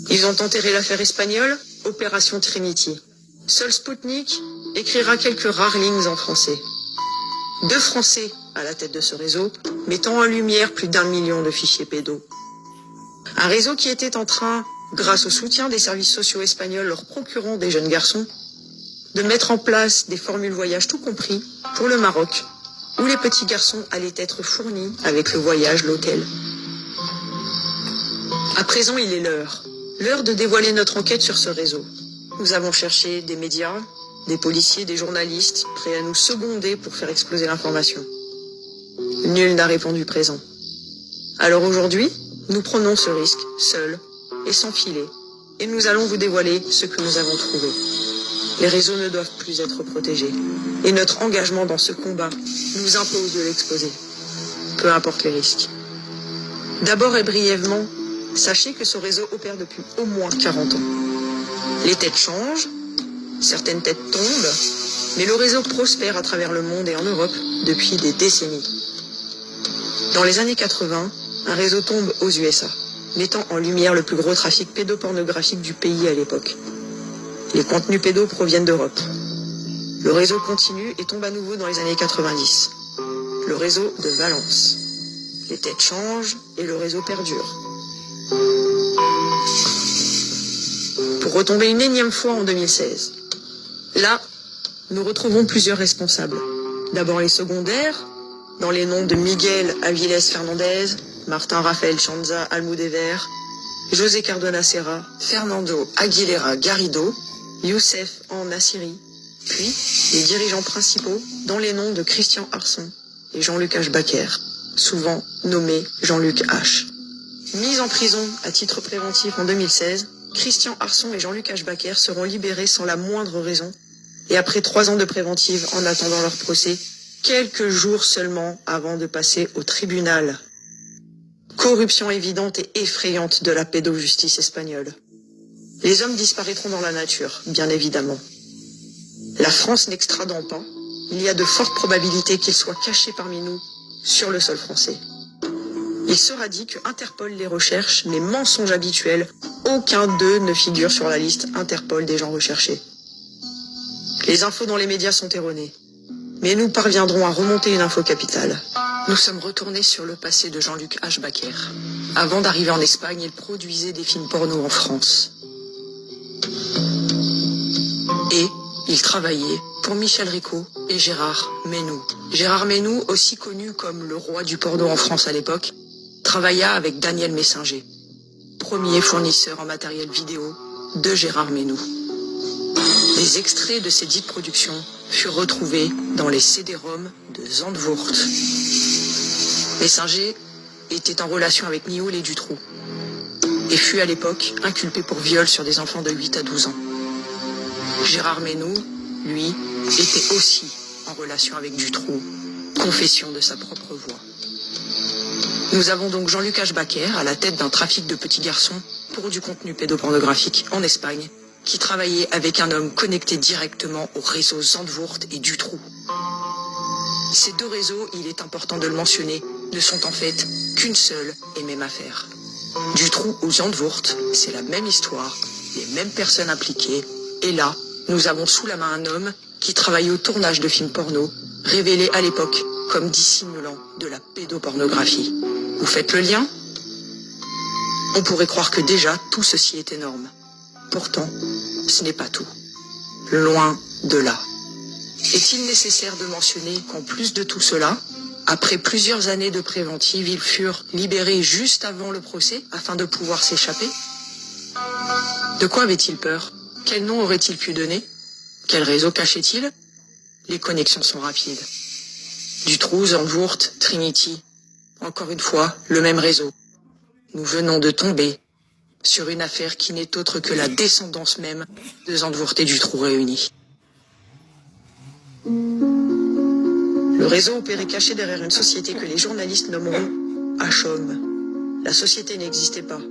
Ils ont enterré l'affaire espagnole, Opération Trinity. Seul Spoutnik écrira quelques rares lignes en français. 2 Français à la tête de ce réseau, mettant en lumière plus d'1 million de fichiers pédos. Un réseau qui était en train, grâce au soutien des services sociaux espagnols leur procurant des jeunes garçons, de mettre en place des formules voyage tout compris pour le Maroc, où les petits garçons allaient être fournis avec le voyage, l'hôtel. À présent, il est l'heure de dévoiler notre enquête sur ce réseau. Nous avons cherché des médias, des policiers, des journalistes, prêts à nous seconder pour faire exploser l'information. Nul n'a répondu présent. Alors aujourd'hui, nous prenons ce risque, seuls et sans filet, et nous allons vous dévoiler ce que nous avons trouvé. Les réseaux ne doivent plus être protégés, et notre engagement dans ce combat nous impose de l'exposer, peu importe les risques. D'abord et brièvement, sachez que ce réseau opère depuis au moins 40 ans. Les têtes changent, certaines têtes tombent, mais le réseau prospère à travers le monde et en Europe depuis des décennies. Dans les années 80, un réseau tombe aux USA, mettant en lumière le plus gros trafic pédopornographique du pays à l'époque. Les contenus pédos proviennent d'Europe. Le réseau continue et tombe à nouveau dans les années 90. Le réseau de Valence. Les têtes changent et le réseau perdure. Pour retomber une énième fois en 2016. Là, nous retrouvons plusieurs responsables. D'abord les secondaires, dans les noms de Miguel Avilés Fernandez, Martin Rafael Chanza Almudever, José Cardona Serra, Fernando Aguilera Garrido, Youssef en Nassiri, puis les dirigeants principaux dans les noms de Christian Arson et Jean-Luc H. Baker, souvent nommé Jean-Luc H. Mis en prison à titre préventif en 2016, Christian Arson et Jean-Luc H. Baker seront libérés sans la moindre raison, et après 3 ans de préventive en attendant leur procès, quelques jours seulement avant de passer au tribunal. Corruption évidente et effrayante de la pédojustice espagnole. Les hommes disparaîtront dans la nature, bien évidemment. La France n'extradant pas, il y a de fortes probabilités qu'ils soient cachés parmi nous, sur le sol français. Il sera dit que Interpol les recherche, mais mensonge habituel, aucun d'eux ne figure sur la liste Interpol des gens recherchés. Les infos dans les médias sont erronées, mais nous parviendrons à remonter une info capitale. Nous sommes retournés sur le passé de Jean-Luc H. Baker. Avant d'arriver en Espagne, il produisait des films porno en France. Et il travaillait pour Michel Ricot et Gérard Menou. Gérard Menou, aussi connu comme le roi du porno en France à l'époque, travailla avec Daniel Messinger, premier fournisseur en matériel vidéo de Gérard Menou. Les extraits de ces dites productions furent retrouvés dans les CD-ROM de Zandvoort. Messinger était en relation avec Nioul et Dutroux et fut à l'époque inculpé pour viol sur des enfants de 8 à 12 ans. Gérard Menou, lui, était aussi en relation avec Dutroux, confession de sa propre voix. Nous avons donc Jean-Luc H. Baker à la tête d'un trafic de petits garçons pour du contenu pédopornographique en Espagne, qui travaillait avec un homme connecté directement au réseau Zandvoort et Dutroux. Ces 2 réseaux, il est important de le mentionner, ne sont en fait qu'une seule et même affaire. Dutroux ou Zandvoort, c'est la même histoire, les mêmes personnes impliquées, et là, nous avons sous la main un homme qui travaille au tournage de films porno, révélé à l'époque comme dissimulant de la pédopornographie. Vous faites le lien ? On pourrait croire que déjà tout ceci est énorme. Pourtant, ce n'est pas tout. Loin de là. Est-il nécessaire de mentionner qu'en plus de tout cela, après plusieurs années de préventive, ils furent libérés juste avant le procès afin de pouvoir s'échapper ? De quoi avait-il peur ? Quel nom aurait-il pu donner ? Quel réseau cachait-il ? Les connexions sont rapides. Dutroux, Zandvoort, Trinity. Encore une fois, le même réseau. Nous venons de tomber sur une affaire qui n'est autre que la descendance même de Zandvoort et Dutroux réunis. Le réseau opérait caché derrière une société que les journalistes nommeront HOM. La société n'existait pas.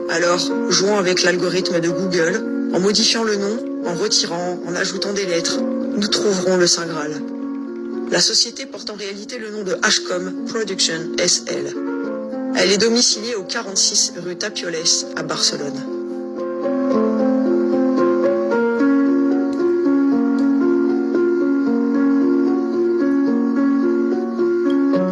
Alors, jouant avec l'algorithme de Google, en modifiant le nom, en retirant, en ajoutant des lettres, nous trouverons le Saint Graal. La société porte en réalité le nom de HCOM Production SL. Elle est domiciliée au 46 rue Tapioles à Barcelone.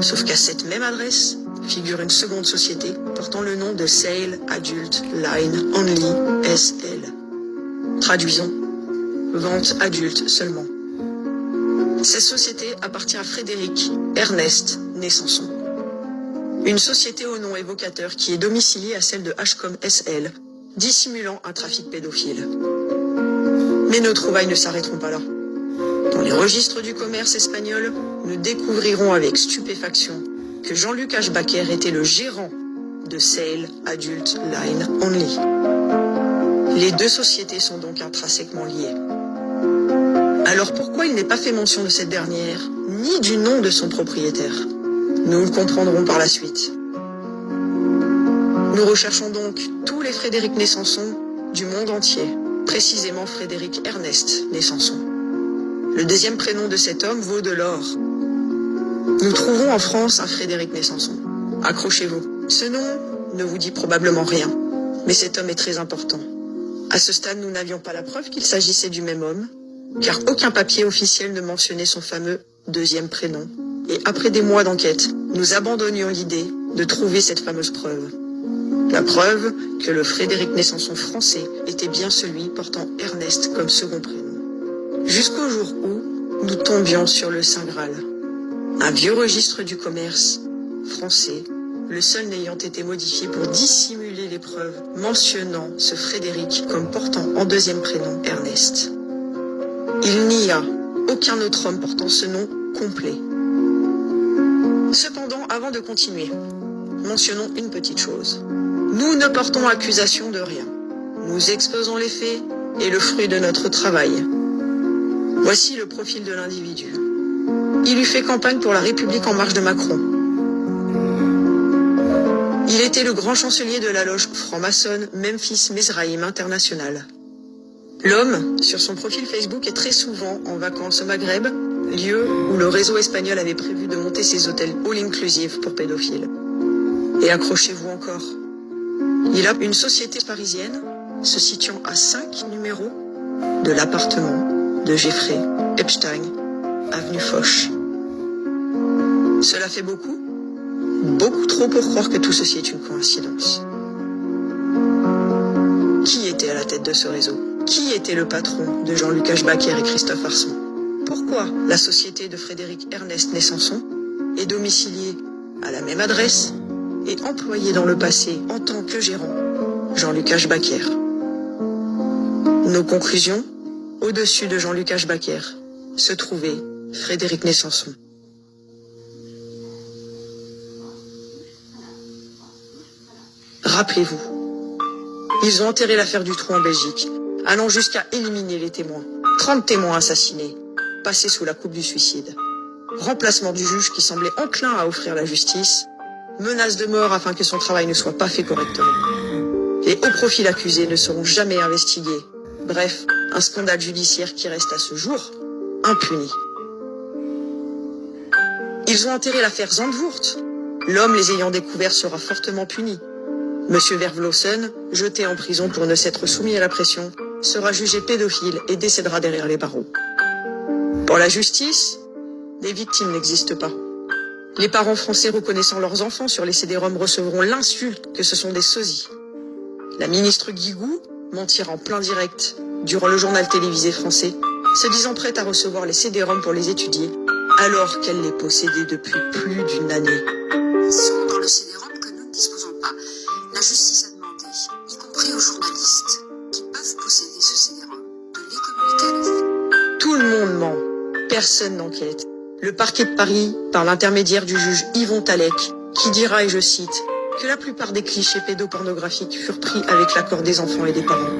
Sauf qu'à cette même adresse figure une seconde société portant le nom de Sale Adult Line Only SL. Traduisons, vente adulte seulement. Cette société appartient à Frédéric Ernest né Sanson. Une société au nom évocateur qui est domiciliée à celle de Hcom SL, dissimulant un trafic pédophile. Mais nos trouvailles ne s'arrêteront pas là. Dans les registres du commerce espagnol, nous découvrirons avec stupéfaction que Jean-Luc Ashbaker était le gérant de Sale Adult Line Only. Les deux sociétés sont donc intrinsèquement liées. Alors pourquoi il n'est pas fait mention de cette dernière, ni du nom de son propriétaire? Nous le comprendrons par la suite. Nous recherchons donc tous les Frédéric né Sanson du monde entier, précisément Frédéric Ernest né Sanson. Le deuxième prénom de cet homme vaut de l'or. Nous trouvons en France un Frédéric né Sanson. Accrochez-vous. Ce nom ne vous dit probablement rien, mais cet homme est très important. À ce stade, nous n'avions pas la preuve qu'il s'agissait du même homme, car aucun papier officiel ne mentionnait son fameux deuxième prénom. Et après des mois d'enquête, nous abandonnions l'idée de trouver cette fameuse preuve. La preuve que le Frédéric né Sanson français était bien celui portant Ernest comme second prénom. Jusqu'au jour où nous tombions sur le Saint Graal. Un vieux registre du commerce français, le seul n'ayant été modifié pour dissimuler les preuves mentionnant ce Frédéric comme portant en deuxième prénom Ernest. Il n'y a aucun autre homme portant ce nom complet. Cependant, avant de continuer, mentionnons une petite chose. Nous ne portons accusation de rien. Nous exposons les faits et le fruit de notre travail. Voici le profil de l'individu. Il eut fait campagne pour la République en marche de Macron. Il était le grand chancelier de la loge franc-maçonne Memphis Mizraïm International. L'homme, sur son profil Facebook, est très souvent en vacances au Maghreb, lieu où le réseau espagnol avait prévu de monter ses hôtels all-inclusive pour pédophiles. Et accrochez-vous encore. Il a une société parisienne se situant à 5 numéros de l'appartement de Jeffrey Epstein, avenue Foch. Cela fait beaucoup, beaucoup trop pour croire que tout ceci est une coïncidence. Qui était à la tête de ce réseau? Qui était le patron de Jean-Luc Ashbaker et Christophe Arson? Pourquoi la société de Frédéric Ernest né Sanson est domiciliée à la même adresse et employée dans le passé en tant que gérant Jean-Luc Ashbaker? Nos conclusions: au-dessus de Jean-Luc Ashbaker se trouvait Frédéric né Sanson. Rappelez-vous, ils ont enterré l'affaire du trou en Belgique, allant jusqu'à éliminer les témoins. 30 témoins assassinés, passés sous la coupe du suicide. Remplacement du juge qui semblait enclin à offrir la justice. Menace de mort afin que son travail ne soit pas fait correctement. Les hauts profils accusés ne seront jamais investigués. Bref, un scandale judiciaire qui reste à ce jour impuni. Ils ont enterré l'affaire Zandvoort. L'homme les ayant découvert sera fortement puni. Monsieur Vervlossen, jeté en prison pour ne s'être soumis à la pression, sera jugé pédophile et décédera derrière les barreaux. Pour la justice, les victimes n'existent pas. Les parents français reconnaissant leurs enfants sur les CD-ROM recevront l'insulte que ce sont des sosies. La ministre Guigou mentira en plein direct durant le journal télévisé français, se disant prête à recevoir les CD-ROM pour les étudier, alors qu'elle les possédait depuis plus d'une année. Ils sont dans le CD-ROM que nous ne disposons pas. La justice a demandé, y compris aux journalistes, qui peuvent posséder ce CD-ROM, de les communiquer à la vie. Tout le monde ment. Personne n'enquête. Le parquet de Paris, par l'intermédiaire du juge Yvon Talec, qui dira, et je cite, que la plupart des clichés pédopornographiques furent pris avec l'accord des enfants et des parents.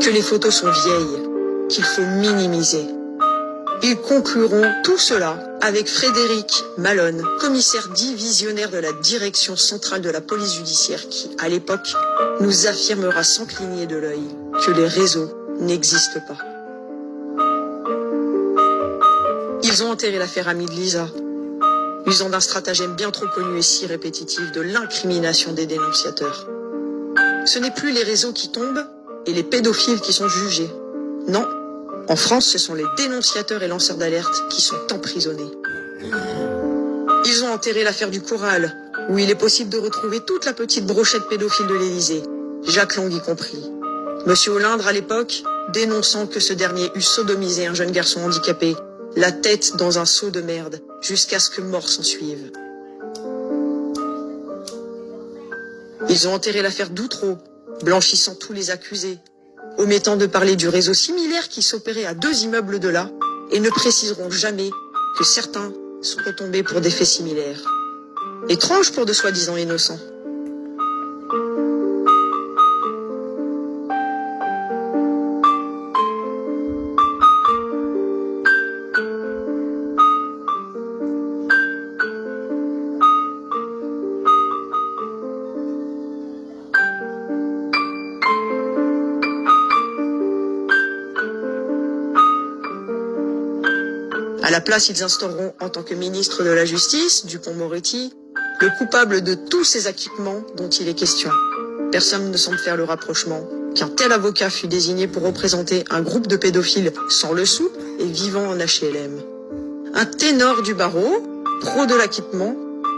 Que les photos sont vieilles, qu'il faut minimiser. Ils concluront tout cela avec Frédéric Malone, commissaire divisionnaire de la direction centrale de la police judiciaire qui, à l'époque, nous affirmera sans cligner de l'œil que les réseaux n'existent pas. Ils ont enterré l'affaire Amie de Lisa. usant d'un stratagème bien trop connu et si répétitif de l'incrimination des dénonciateurs. Ce n'est plus les réseaux qui tombent et les pédophiles qui sont jugés. Non, en France, ce sont les dénonciateurs et lanceurs d'alerte qui sont emprisonnés. Ils ont enterré l'affaire du Corral, où il est possible de retrouver toute la petite brochette pédophile de l'Élysée, Jacques Long y compris. Monsieur Olindre, à l'époque, dénonçant que ce dernier eût sodomisé un jeune garçon handicapé, la tête dans un seau de merde, jusqu'à ce que mort s'en suive. Ils ont enterré l'affaire d'Outreau, blanchissant tous les accusés, omettant de parler du réseau similaire qui s'opérait à 2 immeubles de là, et ne préciseront jamais que certains sont retombés pour des faits similaires. Étrange pour de soi-disant innocents. À la place, ils instaureront, en tant que ministre de la Justice, Dupond-Moretti, le coupable de tous ces acquittements dont il est question. Personne ne semble faire le rapprochement qu'un tel avocat fut désigné pour représenter un groupe de pédophiles sans le sou et vivant en HLM. Un ténor du barreau, pro de l'acquittement,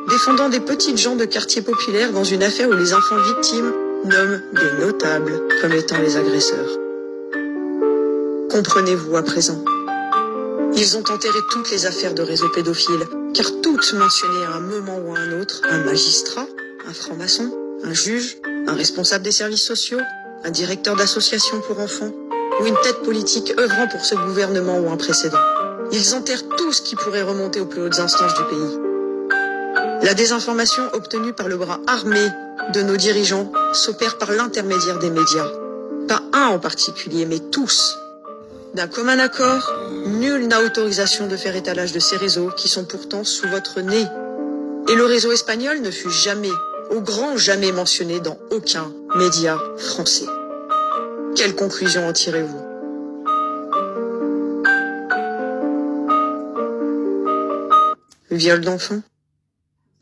défendant des petites gens de quartier populaire dans une affaire où les enfants victimes nomment des notables comme étant les agresseurs. Comprenez-vous à présent ? Ils ont enterré toutes les affaires de réseaux pédophiles, car toutes mentionnaient à un moment ou à un autre un magistrat, un franc-maçon, un juge, un responsable des services sociaux, un directeur d'association pour enfants, ou une tête politique œuvrant pour ce gouvernement ou un précédent. Ils enterrent tout ce qui pourrait remonter aux plus hautes instances du pays. La désinformation obtenue par le bras armé de nos dirigeants s'opère par l'intermédiaire des médias. Pas un en particulier, mais tous. D'un commun accord, nul n'a autorisation de faire étalage de ces réseaux qui sont pourtant sous votre nez. Et le réseau espagnol ne fut jamais, au grand jamais mentionné dans aucun média français. Quelle conclusion en tirez-vous ? Viol d'enfants ?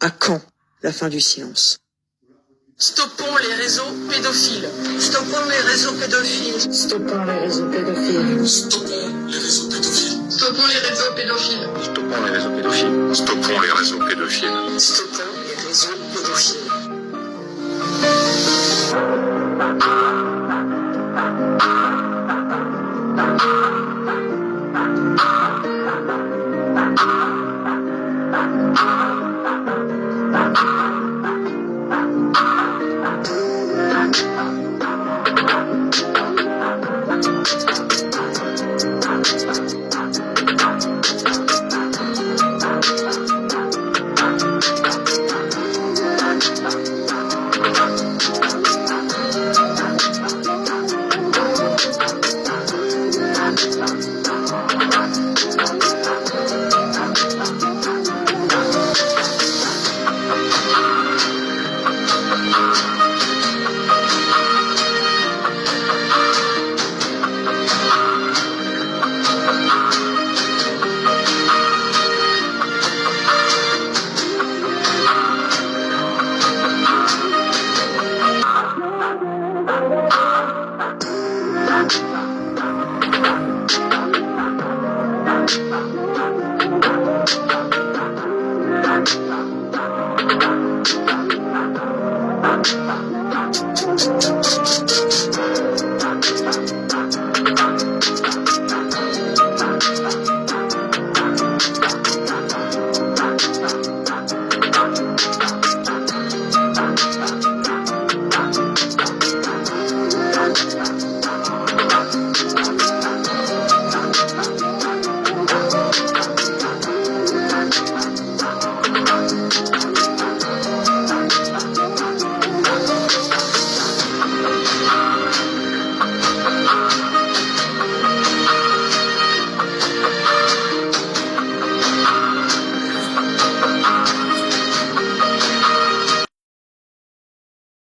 À quand la fin du silence ? Stoppons les réseaux pédophiles. Stoppons les réseaux pédophiles. Stoppons les réseaux pédophiles. Stoppons les réseaux pédophiles. Stoppons les réseaux pédophiles. Stoppons les réseaux pédophiles. Stoppons les réseaux pédophiles. Stoppons les réseaux pédophiles.